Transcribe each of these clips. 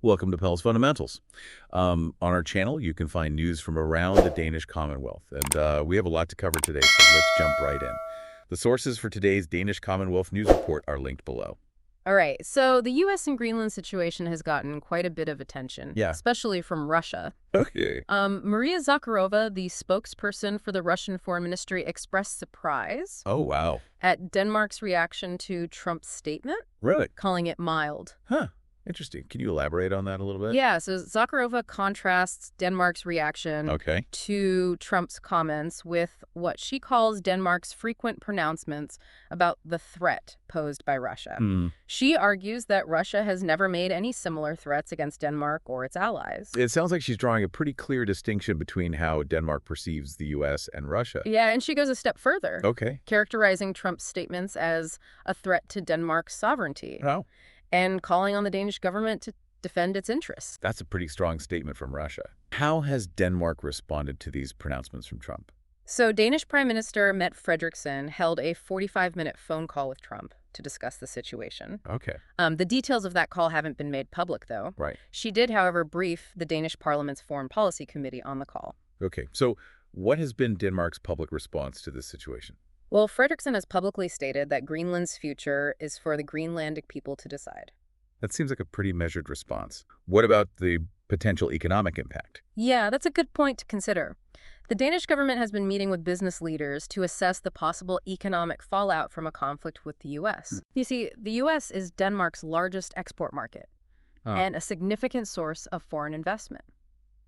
Welcome to Pell's Fundamentals. On our channel, you can find news from around the Danish Commonwealth, and we have a lot to cover today, so let's jump right in. The sources for today's Danish Commonwealth news report are linked below. All right, so the U.S. and Greenland situation has gotten quite a bit of attention, Yeah. especially from Russia. Okay. Maria Zakharova, the spokesperson for the Russian Foreign Ministry, expressed surprise Oh, wow. at Denmark's reaction to Trump's statement, Really? calling it mild. Huh. Interesting. Can you elaborate on that a little bit? Yeah, so Zakharova contrasts Denmark's reaction Okay. to Trump's comments with what she calls Denmark's frequent pronouncements about the threat posed by Russia. She argues that Russia has never made any similar threats against Denmark or its allies. It sounds like she's drawing a pretty clear distinction between how Denmark perceives the U.S. and Russia. Yeah, and she goes a step further, Okay. characterizing Trump's statements as a threat to Denmark's sovereignty Oh, and calling on the Danish government to defend its interests. that's a pretty strong statement from Russia. How has Denmark responded to these pronouncements from Trump? So Danish Prime Minister Mette Frederiksen held a 45-minute phone call with Trump to discuss the situation. Okay. The details of that call haven't been made public, though. Right. She did, however, brief the Danish Parliament's Foreign Policy Committee on the call. Okay. So what has been Denmark's public response to this situation? Well, Frederiksen has publicly stated that Greenland's future is for the Greenlandic people to decide. That seems like a pretty measured response. What about the potential economic impact? Yeah, that's a good point to consider. The Danish government has been meeting with business leaders to assess the possible economic fallout from a conflict with the U.S. You see, the U.S. is Denmark's largest export market and a significant source of foreign investment.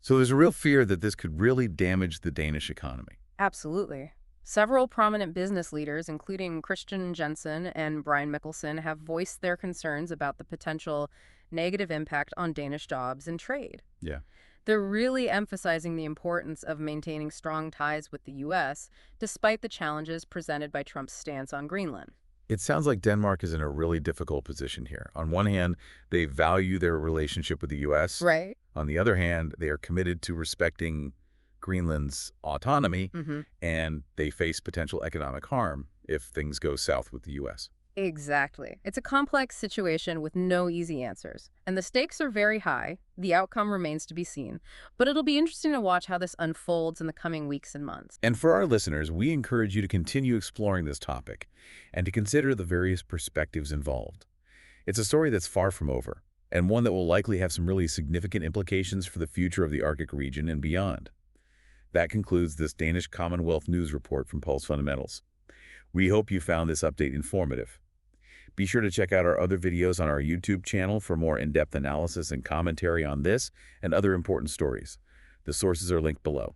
So there's a real fear that this could really damage the Danish economy. Absolutely. Several prominent business leaders, including Christian Jensen and Brian Mikkelsen, have voiced their concerns about the potential negative impact on Danish jobs and trade. Yeah. They're really emphasizing the importance of maintaining strong ties with the U.S., despite the challenges presented by Trump's stance on Greenland. It sounds like Denmark is in a really difficult position here. On one hand, they value their relationship with the U.S. Right. On the other hand, they are committed to respecting Greenland's autonomy, and they face potential economic harm if things go south with the U.S. Exactly. It's a complex situation with no easy answers. And the stakes are very high. The outcome remains to be seen. But it'll be interesting to watch how this unfolds in the coming weeks and months. And for our listeners, we encourage you to continue exploring this topic and to consider the various perspectives involved. It's a story that's far from over, and one that will likely have some really significant implications for the future of the Arctic region and beyond. That concludes this Danish Commonwealth news report from Pulse Fundamentals. We hope you found this update informative. Be sure to check out our other videos on our YouTube channel for more in-depth analysis and commentary on this and other important stories. The sources are linked below.